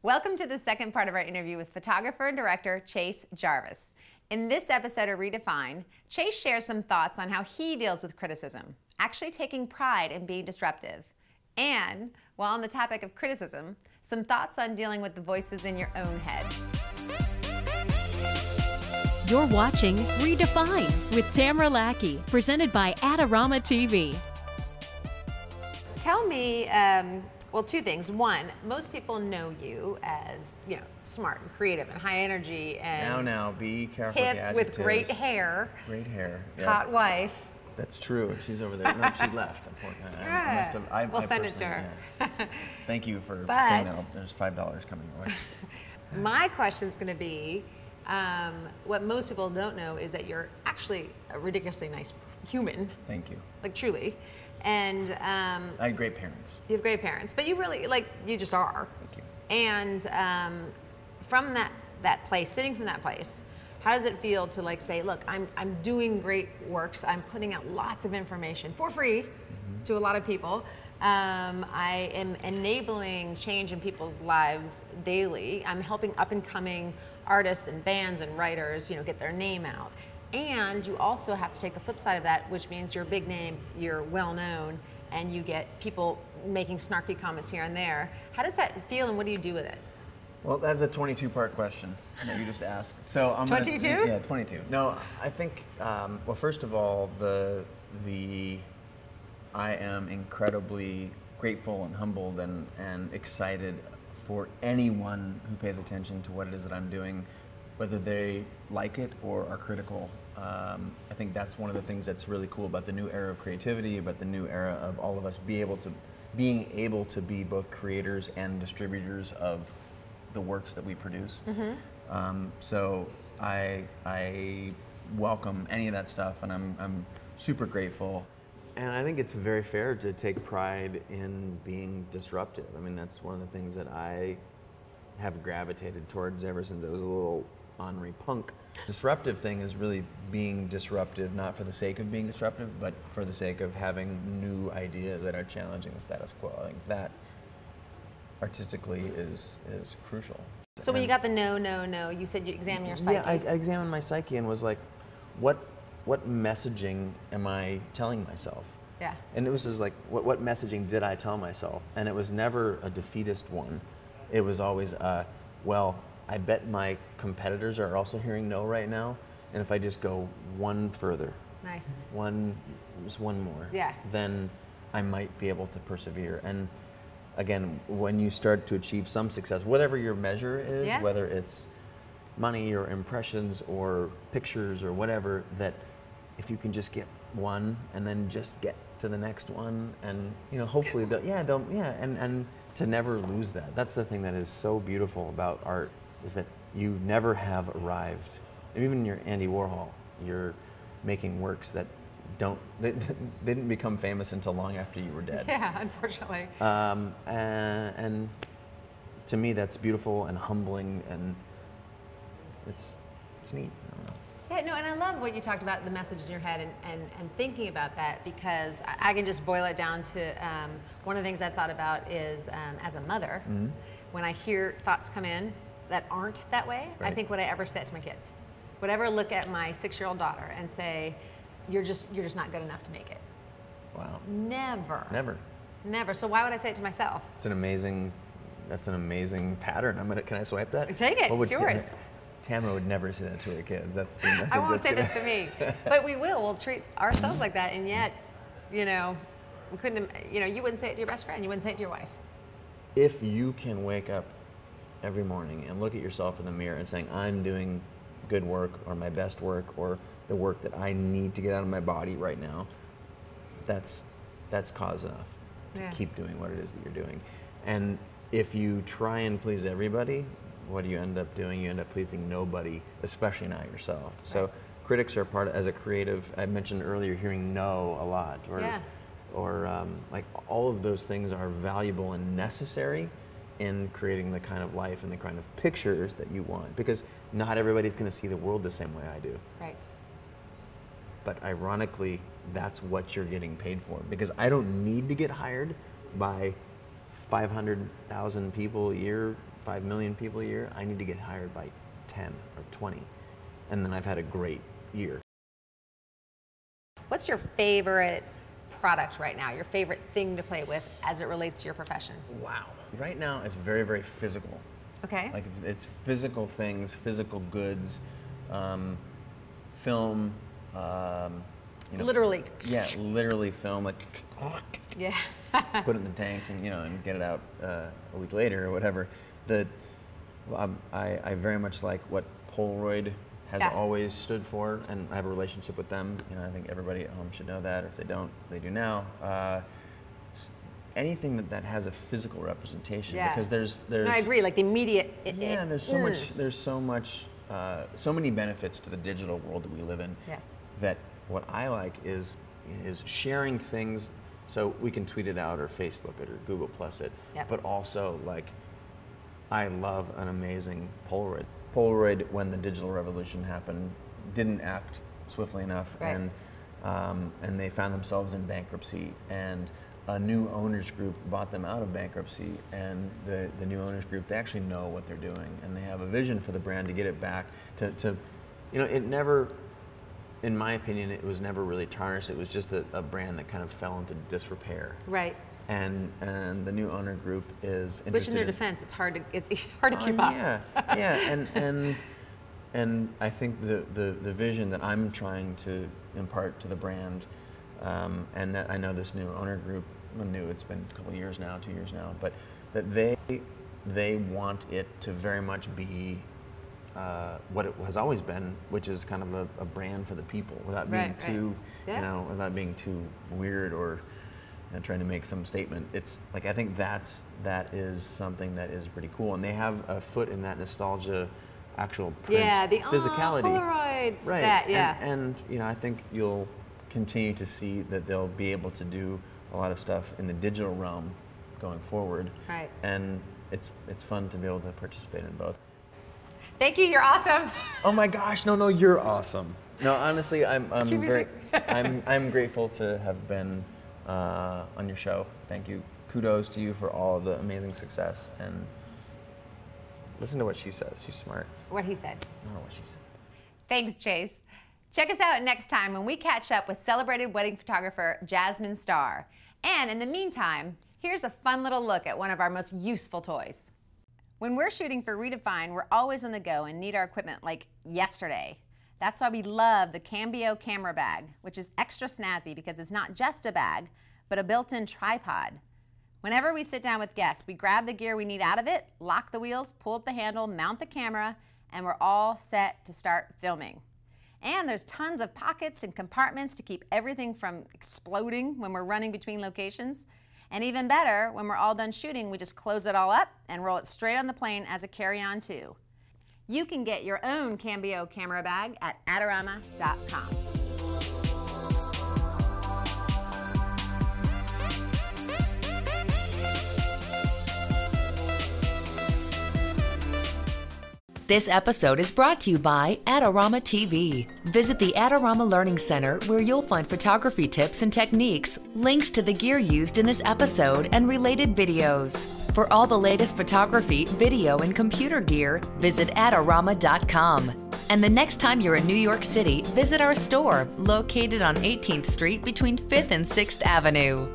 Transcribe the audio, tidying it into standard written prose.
Welcome to the second part of our interview with photographer and director Chase Jarvis. In this episode of reDefine, Chase shares some thoughts on how he deals with criticism, actually taking pride in being disruptive. And, while on the topic of criticism, some thoughts on dealing with the voices in your own head. You're watching reDefine with Tamara Lackey, presented by Adorama TV. Tell me, well, two things. One, most people know you as, smart and creative and high energy and now, be careful with the hip adjectives. with great hair. Great hair. Yep. Hot wife. That's true. She's over there. No, she left. We'll send it to her. Yeah. Thank you for saying that. There's $5 coming your way. My question's going to be, what most people don't know is that you're actually a ridiculously nice human. Thank you. Like, truly. And I had great parents. You have great parents, but you really, you just are. Thank you. And from that place, sitting from that place, how does it feel to say, look, I'm doing great works, I'm putting out lots of information for free to a lot of people. I am enabling change in people's lives daily. I'm helping up and coming artists and bands and writers, get their name out. And you also have to take the flip side of that, which means you're a big name, you're well known, and you get people making snarky comments here and there. How does that feel, and what do you do with it? Well, that's a 22-part question that you just asked. So I'm 22? Yeah, 22. No, I think, well, first of all, I am incredibly grateful and humbled and excited for anyone who pays attention to what it is that I'm doing, whether they like it or are critical. I think that's one of the things that's really cool about the new era of creativity, about the new era of all of us being able to be both creators and distributors of the works that we produce. So I welcome any of that stuff, and I'm super grateful. And I think it's very fair to take pride in being disruptive. I mean, that's one of the things that I have gravitated towards ever since I was a little ornery punk. Disruptive thing is really being disruptive, not for the sake of being disruptive, but for the sake of having new ideas that are challenging the status quo. I think that artistically is crucial. So when you got the no, you said you examined your psyche. Yeah, I examined my psyche and was like, what messaging am I telling myself? Yeah. And it was just like, what messaging did I tell myself? And it was never a defeatist one. It was always, well, I bet my competitors are also hearing no right now, and if I just go one further, nice, just one more, yeah, then I might be able to persevere. And again, when you start to achieve some success, whatever your measure is, yeah, whether it's money or impressions or pictures or whatever, that if you can just get one and then just get to the next one, and hopefully and to never lose that. That's the thing that is so beautiful about art, is that you never have arrived. Even you're Andy Warhol, you're making works that they didn't become famous until long after you were dead. Yeah, unfortunately. And to me, that's beautiful and humbling, and it's neat. I don't know. Yeah, no, and I love what you talked about, the message in your head, and thinking about that, because I can just boil it down to one of the things I've thought about is, as a mother, when I hear thoughts come in that aren't that way, right, I think, would I ever say that to my kids? Would I ever look at my 6-year-old daughter and say, you're just not good enough to make it? Wow. Never. Never. Never. So why would I say it to myself? That's an amazing pattern. Can I swipe that? Take it, it's yours. Tamara would never say that to her kids. That's the message. I won't say this to me, but we will. We'll treat ourselves like that, and yet, we couldn't, you wouldn't say it to your best friend, you wouldn't say it to your wife. If you can wake up every morning and look at yourself in the mirror and saying, I'm doing good work, or my best work, or the work that I need to get out of my body right now, that's cause enough to keep doing what it is that you're doing. And if you try and please everybody, what do you end up doing? You end up pleasing nobody, especially not yourself. Right. So critics are as a creative, I mentioned earlier, hearing no a lot, or like all of those things are valuable and necessary in creating the kind of life and the kind of pictures that you want, because not everybody's going to see the world the same way I do. Right. But ironically, that's what you're getting paid for, because I don't need to get hired by 500,000 people a year 5 million people a year, I need to get hired by 10 or 20. And then I've had a great year. What's your favorite product right now? Your favorite thing to play with as it relates to your profession? Wow. Right now, it's very, very physical. Okay. Like it's physical things, physical goods, film. Literally. Yeah, literally film. Like, yeah. put it in the tank and and get it out a week later or whatever. I very much like what Polaroid has always stood for, and I have a relationship with them. I think everybody at home should know that. Or if they don't, they do now. Anything that has a physical representation, because there's no, I agree. Like the immediate. There's so many benefits to the digital world that we live in. Yes. That what I like is sharing things, so we can tweet it out or Facebook it or Google Plus it. Yep. But also, like, I love an amazing Polaroid. Polaroid, when the digital revolution happened, didn't act swiftly enough, right. and they found themselves in bankruptcy, and a new owners group bought them out of bankruptcy, and the new owners group, they actually know what they're doing, and they have a vision for the brand to get it back to it never, in my opinion, it was never really tarnished. It was just a brand that kind of fell into disrepair. Right. And the new owner group is interested. Which, in their defense, it's hard to keep up. Yeah, and I think the vision that I'm trying to impart to the brand, and that I know this new owner group, it's been a couple of years now, 2 years now, but that they want it to very much be what it has always been, which is kind of a brand for the people, without being too, without being too weird or trying to make some statement. It's like, I think that is something that is pretty cool, and they have a foot in that nostalgia, actual print, the physicality. Polaroids, right? And I think you'll continue to see that they'll be able to do a lot of stuff in the digital realm going forward. Right. And it's fun to be able to participate in both. Thank you. You're awesome. Oh my gosh! No, you're awesome. No, honestly, I'm grateful to have been on your show. Thank you. Kudos to you for all of the amazing success. And listen to what she says. She's smart. What he said. No, what she said. Thanks, Chase. Check us out next time when we catch up with celebrated wedding photographer Jasmine Starr. And in the meantime, here's a fun little look at one of our most useful toys. When we're shooting for reDefine, we're always on the go and need our equipment like yesterday. That's why we love the Cambio camera bag, which is extra snazzy because it's not just a bag, but a built-in tripod. Whenever we sit down with guests, we grab the gear we need out of it, lock the wheels, pull up the handle, mount the camera, and we're all set to start filming. And there's tons of pockets and compartments to keep everything from exploding when we're running between locations. And even better, when we're all done shooting, we just close it all up and roll it straight on the plane as a carry-on too. You can get your own Cambio camera bag at Adorama.com. This episode is brought to you by Adorama TV. Visit the Adorama Learning Center, where you'll find photography tips and techniques, links to the gear used in this episode, and related videos. For all the latest photography, video, and computer gear, visit Adorama.com. And the next time you're in New York City, visit our store, located on 18th Street between 5th and 6th Avenue.